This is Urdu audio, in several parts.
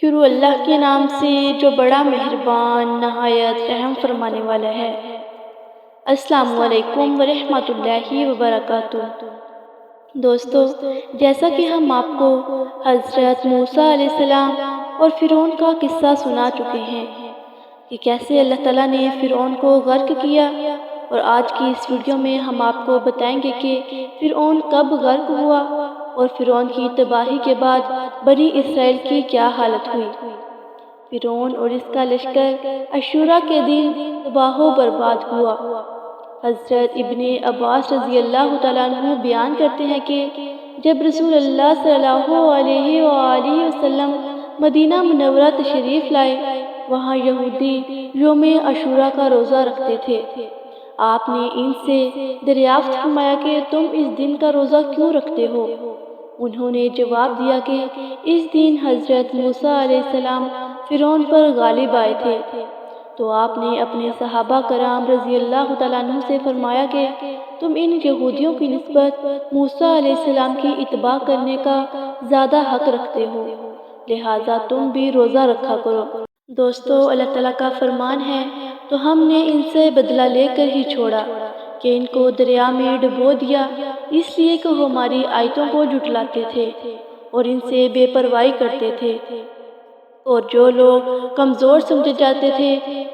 شروع اللہ کے نام سے جو بڑا مہربان نہایت رحم فرمانے والا ہے۔ السلام علیکم ورحمۃ اللہ وبرکاتہ۔ دوستو، جیسا کہ ہم آپ کو حضرت موسیٰ علیہ السلام اور فرعون کا قصہ سنا چکے ہیں کہ کیسے اللہ تعالیٰ نے فرعون کو غرق کیا، اور آج کی اس ویڈیو میں ہم آپ کو بتائیں گے کہ فرعون کب غرق ہوا اور فرعون کی تباہی کے بعد بنی اسرائیل کی کیا حالت ہوئی۔ فرعون اور اس کا لشکر عاشوراء کے دن تباہ و برباد ہوا۔ حضرت ابن عباس رضی اللہ تعالیٰ عنہ بیان کرتے ہیں کہ جب رسول اللہ صلی اللہ علیہ وآلہ وسلم مدینہ منورہ تشریف لائے، وہاں یہودی یوم عاشوراء کا روزہ رکھتے تھے۔ آپ نے ان سے دریافت فرمایا کہ تم اس دن کا روزہ کیوں رکھتے ہو؟ انہوں نے جواب دیا کہ اس دن حضرت موسیٰ علیہ السلام فرعون پر غالب آئے تھے۔ تو آپ نے اپنے صحابہ کرام رضی اللہ تعالیٰ عنہ سے فرمایا کہ تم ان یہودیوں کی نسبت موسیٰ علیہ السلام کی اتباع کرنے کا زیادہ حق رکھتے ہو، لہٰذا تم بھی روزہ رکھا کرو۔ دوستو، اللہ تعالیٰ کا فرمان ہے تو ہم نے ان سے بدلہ لے کر ہی چھوڑا کہ ان کو دریا میں ڈبو دیا، اس لیے کہ وہ ہماری آیتوں کو جھٹلاتے تھے اور ان سے بے پرواہی کرتے تھے، اور جو لوگ کمزور سمجھے جاتے تھے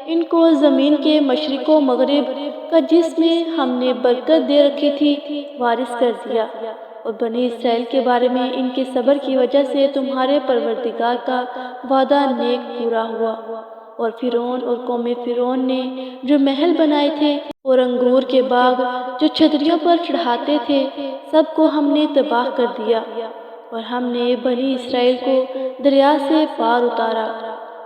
ان کو زمین کے مشرق و مغرب کا جس میں ہم نے برکت دے رکھی تھی وارث کر دیا، اور بنی اسرائیل کے بارے میں ان کے صبر کی وجہ سے تمہارے پروردگار کا وعدہ نیک پورا ہوا۔ اور فرعون اور قوم فرعون نے جو محل بنائے تھے اور انگور کے باغ جو چھتریوں پر چڑھاتے تھے، سب کو ہم نے تباہ کر دیا، اور ہم نے بنی اسرائیل کو دریا سے پار اتارا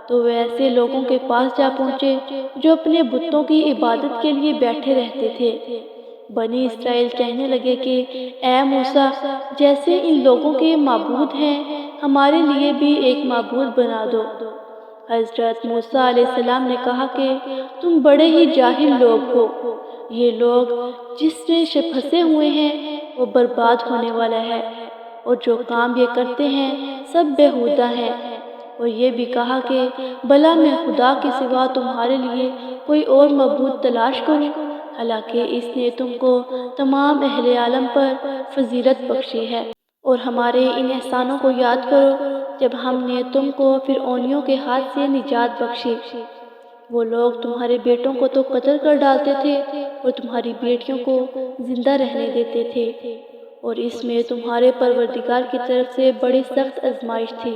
تو وہ ایسے لوگوں کے پاس جا پہنچے جو اپنے بتوں کی عبادت کے لیے بیٹھے رہتے تھے۔ بنی اسرائیل کہنے لگے کہ اے موسیٰ، جیسے ان لوگوں کے معبود ہیں ہمارے لیے بھی ایک معبود بنا دو۔ حضرت موسیٰ علیہ السلام نے کہا کہ تم بڑے ہی جاہل لوگ ہو، یہ لوگ جس میں پھنسے ہوئے ہیں وہ برباد ہونے والا ہے، اور جو کام یہ کرتے ہیں سب بیہودہ ہیں۔ اور یہ بھی کہا کہ بھلا میں خدا کے سوا تمہارے لیے کوئی اور معبود تلاش کروں، حالانکہ اس نے تم کو تمام اہل عالم پر فضیلت بخشی ہے۔ اور ہمارے ان احسانوں کو یاد کرو جب ہم نے تم کو فرعونیوں کے ہاتھ سے نجات بخشی۔ وہ لوگ تمہارے بیٹوں کو تو قتل کر ڈالتے تھے اور تمہاری بیٹیوں کو زندہ رہنے دیتے تھے، اور اس میں تمہارے پروردگار کی طرف سے بڑی سخت آزمائش تھی۔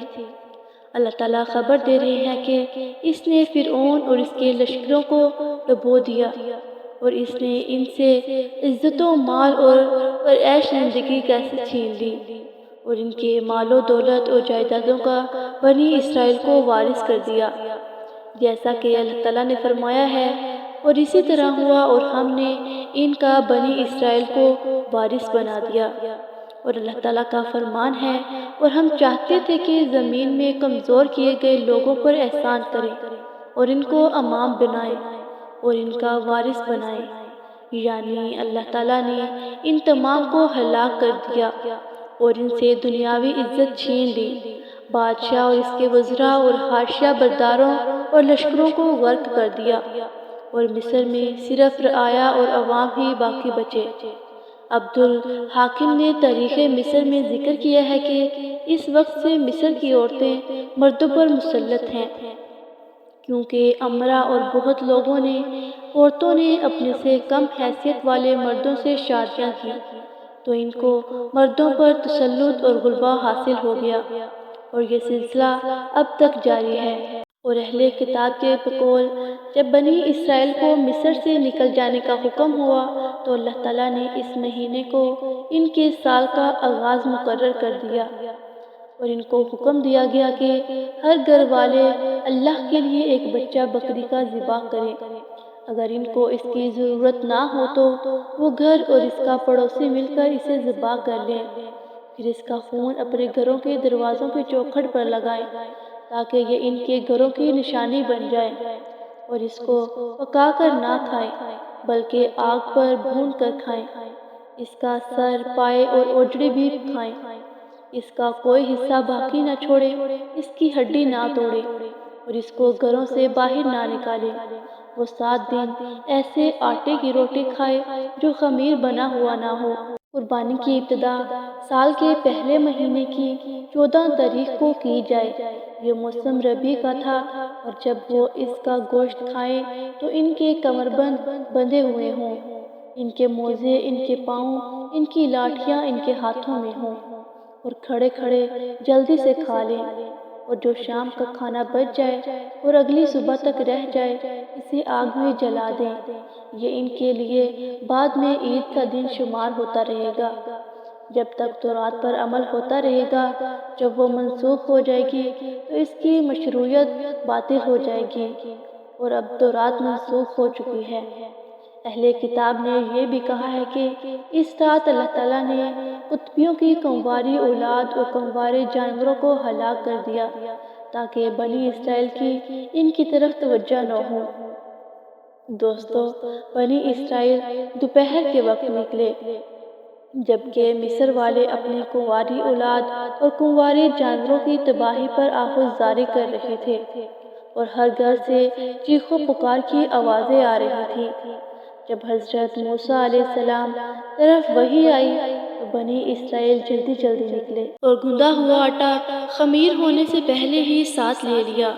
اللہ تعالیٰ خبر دے رہے ہیں کہ اس نے فرعون اور اس کے لشکروں کو ڈبو دیا، اور اس نے ان سے عزت و مال اور عیش زندگی کیسے چھین لی، اور ان کے مال و دولت اور جائیدادوں کا بنی اسرائیل کو وارث کر دیا، جیسا کہ اللہ تعالیٰ نے فرمایا ہے، اور اسی طرح ہوا اور ہم نے ان کا بنی اسرائیل کو وارث بنا دیا۔ اور اللہ تعالیٰ کا فرمان ہے، اور ہم چاہتے تھے کہ زمین میں کمزور کیے گئے لوگوں پر احسان کریں اور ان کو امام بنائیں اور ان کا وارث بنائیں، یعنی اللہ تعالیٰ نے ان تمام کو ہلاک کر دیا اور ان سے دنیاوی عزت چھین لی۔ بادشاہ اور اس کے وزراء اور حاشیہ برداروں اور لشکروں کو غرق کر دیا، اور مصر میں صرف رعایا اور عوام ہی باقی بچے۔ عبد الحاکم نے تاریخ مصر میں ذکر کیا ہے کہ اس وقت سے مصر کی عورتیں مردوں پر مسلط ہیں، کیونکہ امرا اور بہت لوگوں نے عورتوں نے اپنے سے کم حیثیت والے مردوں سے شادیاں کی، تو ان کو مردوں پر تسلط اور غلبہ حاصل ہو گیا، اور یہ سلسلہ اب تک جاری ہے۔ اور اہل کتاب کے بقول جب بنی اسرائیل کو مصر سے نکل جانے کا حکم ہوا تو اللہ تعالیٰ نے اس مہینے کو ان کے سال کا آغاز مقرر کر دیا، اور ان کو حکم دیا گیا کہ ہر گھر والے اللہ کے لیے ایک بچہ بکری کا ذبح کریں، اگر ان کو اس کی ضرورت نہ ہو تو وہ گھر اور اس کا پڑوسی مل کر اسے ذبح کر لیں، پھر اس کا خون اپنے گھروں کے دروازوں کے چوکھٹ پر لگائیں تاکہ یہ ان کے گھروں کی نشانی بن جائے، اور اس کو پکا کر نہ کھائیں بلکہ آگ پر بھون کر کھائیں، اس کا سر، پائے اور اوجڑی بھی کھائیں، اس کا کوئی حصہ باقی نہ چھوڑے، اس کی ہڈی نہ توڑے اور اس کو گھروں سے باہر نہ نکالے۔ وہ 7 دن ایسے آٹے کی روٹی کھائے جو خمیر بنا ہوا نہ ہو۔ قربانی کی ابتدا سال کے پہلے مہینے کی 14 تاریخ کو کی جائے۔ یہ موسم ربیع کا تھا اور جب وہ اس کا گوشت کھائیں تو ان کے کمربند بندھے ہوئے ہوں، ان کے موزے ان کے پاؤں، ان کی لاٹھیاں ان کے ہاتھوں میں ہوں، اور کھڑے کھڑے جلدی سے کھا لیں، اور جو شام کا کھانا بچ جائے اور اگلی صبح تک رہ جائے اسے آگ میں جلا دیں۔ یہ ان کے لیے بعد میں عید کا دن شمار ہوتا رہے گا، جب تک تورات پر عمل ہوتا رہے گا۔ جب وہ منسوخ ہو جائے گی تو اس کی مشروعیت باطل ہو جائے گی، اور اب تورات منسوخ ہو چکی ہے۔ اہل کتاب نے یہ بھی کہا ہے کہ اس رات اللہ تعالیٰ نے قطبیوں کی کمواری اولاد اور کموارے جانوروں کو ہلاک کر دیا تاکہ بنی اسرائیل کی ان کی طرف توجہ نہ ہو۔ دوستو، بنی اسرائیل دوپہر کے وقت نکلے جبکہ مصر والے اپنی کنواری اولاد اور کنوارے جانوروں کی تباہی پر آہوز جاری کر رہے تھے، اور ہر گھر سے چیخ و پکار کی آوازیں آ رہی تھیں۔ جب حضرت موسیٰ علیہ السلام طرف وحی آئی تو بنی اسرائیل جلدی جلدی نکلے اور گندا ہوا آٹا خمیر ہونے سے پہلے ہی ساتھ لے لیا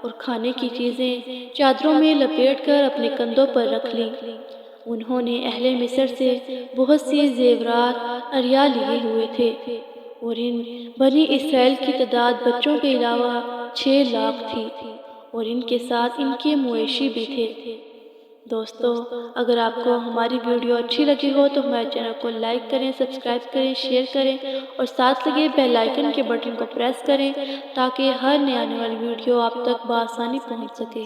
اور کھانے کی چیزیں چادروں میں لپیٹ کر اپنے کندھوں پر رکھ لیں۔ انہوں نے اہل مصر سے بہت سی زیورات عریاں لیے ہوئے تھے، اور ان بنی اسرائیل کی تعداد بچوں کے علاوہ 6 لاکھ تھی، اور ان کے ساتھ ان کے مویشی بھی تھے۔ دوستو، اگر آپ کو ہماری ویڈیو اچھی لگی ہو تو ہمارے چینل کو لائک کریں، سبسکرائب کریں، شیئر کریں اور ساتھ لگے بیل آئیکن کے بٹن کو پریس کریں تاکہ ہر نئی آنے والی ویڈیو آپ تک بآسانی پہنچ سکے۔